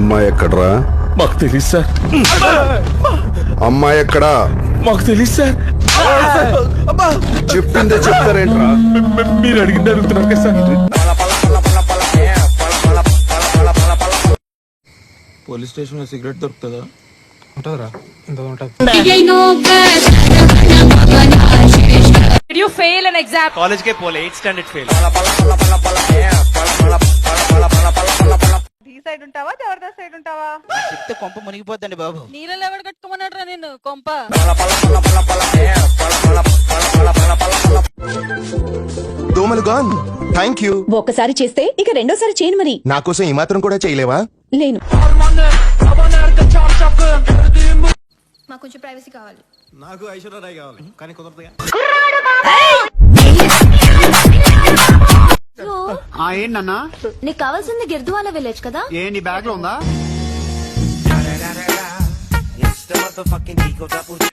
అమ్మాయి ఎక్కడ్రా? మాకు తెలియదు సార్. అమ్మాయి ఎక్కడా? మాకు తెలియదు సార్. చెప్పిందే చెప్తారేంట్రా? మీరు అడిగింది అడుగుతున్నారు కదా సార్. పోలీస్ స్టేషన్ లో సిగరెట్ దొరుకుతుందా? ఉంటదిరా, ఇంత ఉంటది. Did you fail an exam? College కే పోలే, 8th స్టాండర్డ్ ఫెయిల్. ఈ సైడ్ ఉంటావా జబర్దస్త్ సైడ్ ఉంటావా? చెప్తే కొంప మునిగిపోద్దండి బాబు. నీళ్ళలో ఎవడు కట్టుకోమన్నాడు నిన్ను కొంప? దోమలు గాన్. Thank you. ఒక్కసారి చేస్తే ఇక రెండోసారి చేయను మరి. నా కోసం ఈ మాత్రం కూడా చేయలేవా? లేను. మాకు కొంచెం ప్రైవసీ కావాలి. నాకు ఐశ్వర్యరాయ్ కావాలి, కానీ కుదరదుగా. ఏంటన్నా నీకు కావాల్సింది గిర్దువాల విలేజ్ కదా? ఏ నీ బ్యాగ్ లో ఉందా?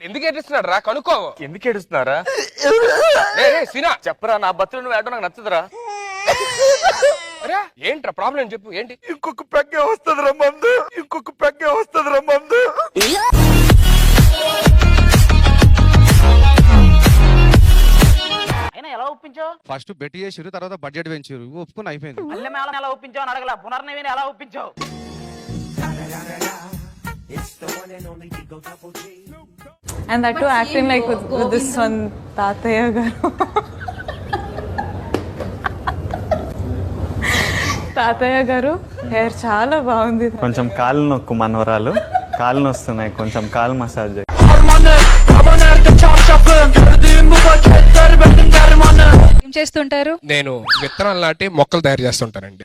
ఎందుకు ఏడుస్తున్నాడు రా? కనుక్కో. ఎందుకు ఏడుస్తున్నారా? సినా చెప్పరా, నా బతులు నువ్వు ఏడో నాకు నచ్చదురా. అరే ఏంట్రా ప్రాబ్లం చెప్పు. ఏంటి? ఇంకొక పెగ్గే వస్తుంది మందు, ఇంకొక పెగ్గే వస్తుంది మందు. ఎలా ఒప్పించావు? ఫస్ట్ బెట్ చేసిరు, తర్వాత బడ్జెట్ పెంచారు, ఒప్పుకుని అయిపోయింది. మళ్ళీ మేళం ఎలా ఒప్పించావు అని అడగల, పునర్నవీని ఎలా ఒప్పించావు? And that too acting like with this one తాతయ్య గారు. తాతయ్య గారు హెయిర్ చాలా బాగుంది. కొంచెం కాళ్ళు నొక్కు మనవరాలు, కాళ్ళు నొస్తున్నాయి, కొంచెం కాలు మసాజ్ చేయి. ఏం చేస్తుంటారు? నేను విత్తనాలు నాటి మొక్కలు తయారు చేస్తుంటానండి.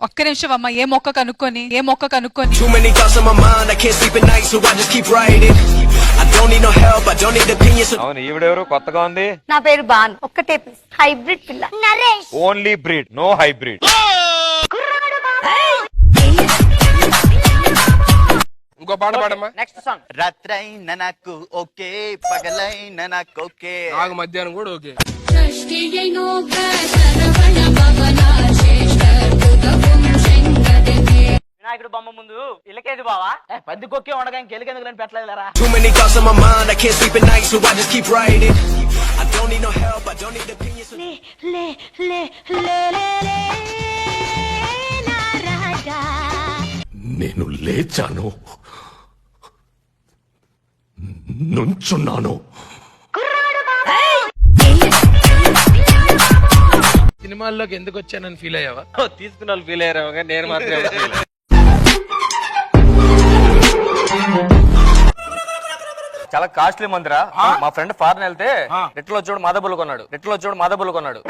ఒక్క నిమిషం అమ్మా, ఏ మొక్క కనుక్కొని ఏ మొక్క కనుక్కొని. అవును, ఈవిడెవరు కొత్తగా ఉంది? నా పేరు బాన్. ఒక్కటే పీస్ హైబ్రిడ్ పిల్ల. Naresh. Only breed, no hybrid. ఇంకో పాట పాడమ్మా. Next song. రాత్రైన నాకు ఓకే, పగలైన నాకు ఓకే, నాకు మధ్యాహ్నం కూడా ఓకే. వినాయకుడు బొమ్మ ముందు ఇలకేది బావా? పద్ది కొక్కే ఉండగా ఇంకెలికెందుకు నేను పెట్టలేదురా? నేను లేచాను, నుంచున్నాను. సినిమాల్లోకి ఎందుకు వచ్చానని ఫీల్ అయ్యావా? తీసుకున్న వాళ్ళు ఫీల్ అయ్యారేమో కానీ నేను మాత్రం చాలా కాస్ట్లీ మందిరా. మా ఫ్రెండ్ ఫారెన్ వెళ్తే నెట్లో వచ్చాడు మాదబుల్ కొన్నాడు, నెట్లో వచ్చాడు మాదబుల్ కొన్నాడు.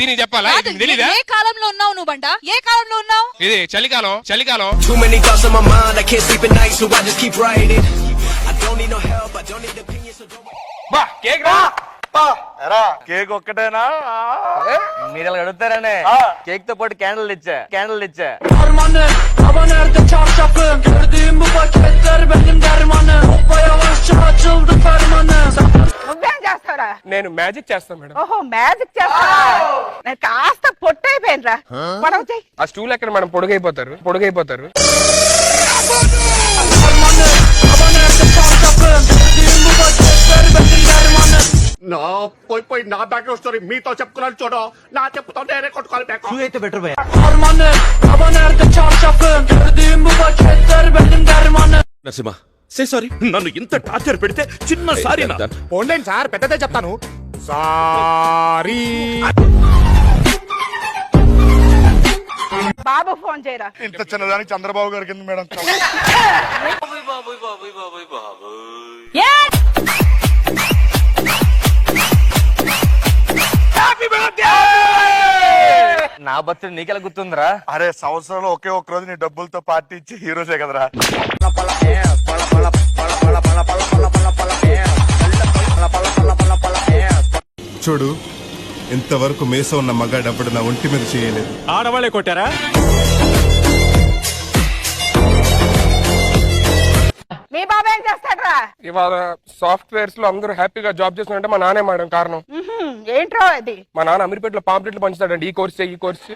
దీనికి చెప్పాలా? తెలీదా? ఏ కాలంలో ఉన్నావు నువ్వు బంట? ఏ కాలంలో ఉన్నావు? ఇది చలికాలం, చలికాలం. కేక్ ఒక్కటేనా? మీరు ఇలా అడుగుతారనే కేక్ తో పాటు క్యాండిల్ ఇచ్చా, క్యాండిల్ ఇచ్చా. నువ్వేం చేస్తావురా? నేను మ్యాజిక్ చేస్తాను మేడం. ఓహో మ్యాజిక్ చేస్తావా? నేను కాస్త పొట్టైపోయినరా. మనం చెయ్యి. ఆ స్టూల్ ఎక్కడ మేడం? పొడుగైపోతారు, పొడుగైపోతారు. నా పోయి నా బ్యాగ్ స్టోరీ మీతో చెప్పుకున్నాను చూడు. నా చెప్పుతో నేనే కొట్టుకోవాలి బ్యాగ్. షూ అయితే బెటర్ బే. నరసింహ సే సారీ, నన్ను ఇంత టార్చర్ పెడితే చిన్న సారీ. ఓన్లైన్ సార్, పెద్దదే చెప్తాను. సారీ. బాబు ఫోన్ చేయరా. ఇంత చిన్నదానికి చంద్రబాబు గారికి ఎందుకు మేడం? నా బర్త్డే నీకెలా గుర్తుందిరా? అరే సంవత్సరంలో ఒకే ఒక్క రోజు నీ డబ్బులతో పార్టీ ఇచ్చి హీరోసే కదరా. చూడు, ఇంతవరకు మేస ఉన్న మగాడప్పుడు నా ఒంటి మీద చేయలేదు. ఆడవాళ్ళే కొట్టారా? మీ బాబు ఏం చేస్తాడ్రా? ఇవాళ సాఫ్ట్వేర్స్ లో అందరూ హ్యాపీగా జాబ్ చేస్తున్నారంటే మా నాన్నే మేడం కారణం. ఏంట్రో అది? మా నాన్న అమీర్పేటలో పాంప్లెట్లు పంచుతాడండి, ఈ కోర్స్ ఈ కోర్స్.